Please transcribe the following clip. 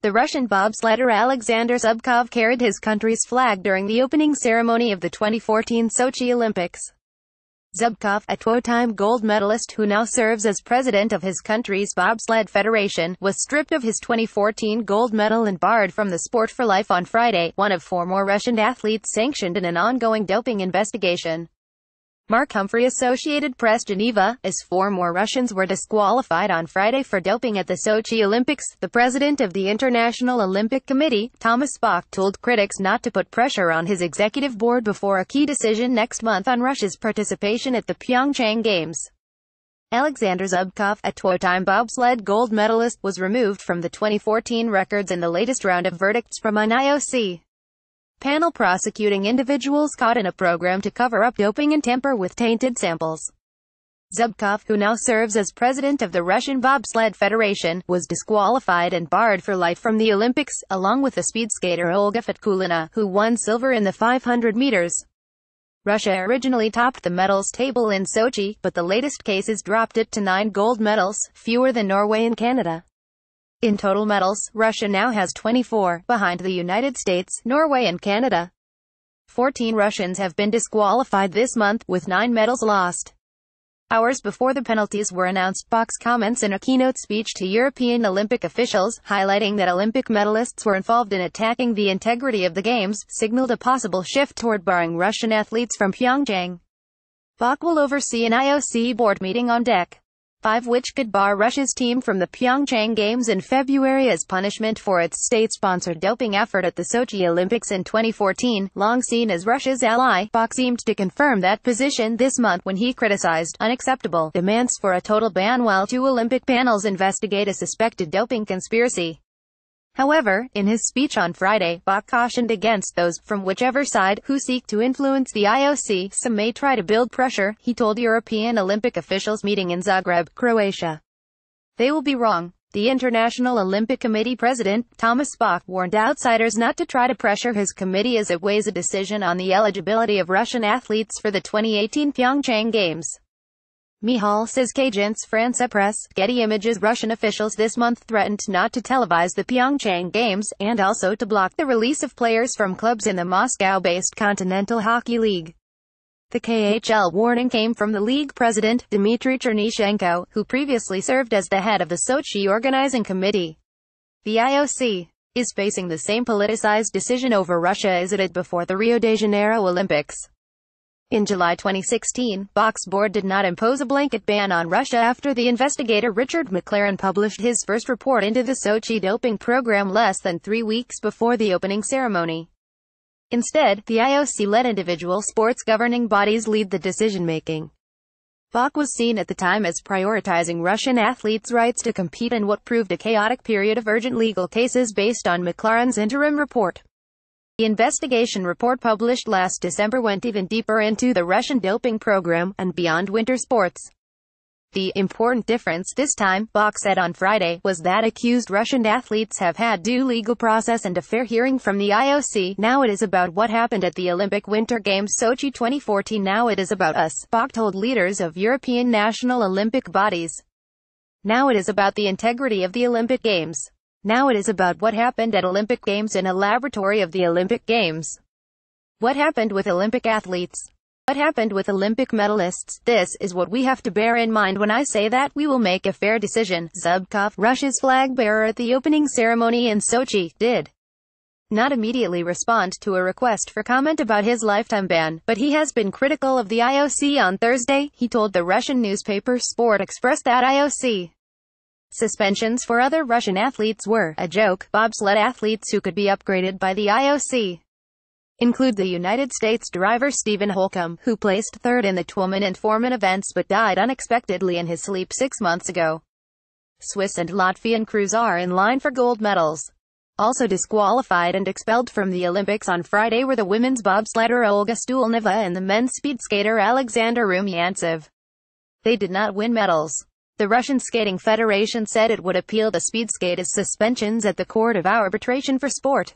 The Russian bobsledder Alexander Zubkov carried his country's flag during the opening ceremony of the 2014 Sochi Olympics. Zubkov, a two-time gold medalist who now serves as president of his country's bobsled federation, was stripped of his 2014 gold medal and barred from the sport for life on Friday, one of four more Russian athletes sanctioned in an ongoing doping investigation. HumphreyAssociated Press GENEVA, as four more Russians were disqualified on Friday for doping at the Sochi Olympics. The president of the International Olympic Committee, Thomas Bach, told critics not to put pressure on his executive board before a key decision next month on Russia's participation at the Pyeongchang Games. Alexander Zubkov, a two-time bobsled gold medalist, was removed from the 2014 records in the latest round of verdicts from an i.o.c. panel prosecuting individuals caught in a program to cover up doping and tamper with tainted samples. Zubkov, who now serves as president of the Russian Bobsled Federation, was disqualified and barred for life from the Olympics, along with the speed skater Olga Fatkulina, who won silver in the 500 meters. Russia originally topped the medals table in Sochi, but the latest cases dropped it to 9 gold medals, fewer than Norway and Canada. In total medals, Russia now has 24, behind the United States, Norway and Canada. 14 Russians have been disqualified this month, with 9 medals lost. Hours before the penalties were announced, Bach's comments in a keynote speech to European Olympic officials, highlighting that Olympic medalists were involved in attacking the integrity of the Games, signaled a possible shift toward barring Russian athletes from Pyeongchang. Bach will oversee an i.o.c. board meeting on Dec. 5 which could bar Russia's team from the Pyeongchang Games in February as punishment for its state-sponsored doping effort at the Sochi Olympics in 2014. Long seen as Russia's ally, Bach seemed to confirm that position this month when he criticized unacceptable demands for a total ban while 2 Olympic panels investigate a suspected doping conspiracy. However, in his speech on Friday, Bach cautioned against those, from whichever side, who seek to influence the i.o.c. Some may try to build pressure, he told European Olympic officials meeting in Zagreb, Croatia. They will be wrong. The International Olympic Committee president, Thomas Bach, warned outsiders not to try to pressure his committee as it weighs a decision on the eligibility of Russian athletes for the 2018 Pyeongchang Games. Mihal says Agence France Presse, Getty Images. Russian officials this month threatened not to televise the Pyeongchang Games, and also to block the release of players from clubs in the Moscow-based Continental Hockey League. The KHL warning came from the league president, Dmitry Chernyshenko, who previously served as the head of the Sochi Organizing Committee. The i.o.c. is facing the same politicized decision over Russia as it did before the Rio de Janeiro Olympics. In July 2016, Bach's board did not impose a blanket ban on Russia after the investigator Richard McLaren published his first report into the Sochi doping program less than 3 weeks before the opening ceremony. Instead, the i.o.c. let individual sports governing bodies lead the decision-making. Bach was seen at the time as prioritizing Russian athletes' rights to compete in what proved a chaotic period of urgent legal cases based on McLaren's interim report. The investigation report published last December went even deeper into the Russian doping program, and beyond winter sports. The important difference this time, Bach said on Friday, was that accused Russian athletes have had due legal process and a fair hearing from the i.o.c. Now it is about what happened at the Olympic Winter Games Sochi 2014. Now it is about us, Bach told leaders of European national Olympic bodies. Now it is about the integrity of the Olympic Games. Now it is about what happened at Olympic Games in a laboratory of the Olympic Games. What happened with Olympic athletes? What happened with Olympic medalists? This is what we have to bear in mind when I say that we will make a fair decision. Zubkov, Russia's flag bearer at the opening ceremony in Sochi, did not immediately respond to a request for comment about his lifetime ban, but he has been critical of the i.o.c. On Thursday. He told the Russian newspaper Sport Express that i.o.c. suspensions for other Russian athletes were a joke. Bobsled athletes who could be upgraded by the i.o.c. include the United States driver Stephen Holcomb, who placed third in the Twommen and Foreman events but died unexpectedly in his sleep 6 months ago. Swiss and Latvian crews are in line for gold medals. Also disqualified and expelled from the Olympics on Friday were the women's bobsledder Olga Stulneva and the men's speed skater Alexander Rumyantsev. They did not win medals. The Russian Skating Federation said it would appeal the speed skaters' suspensions at the Court of Arbitration for Sport.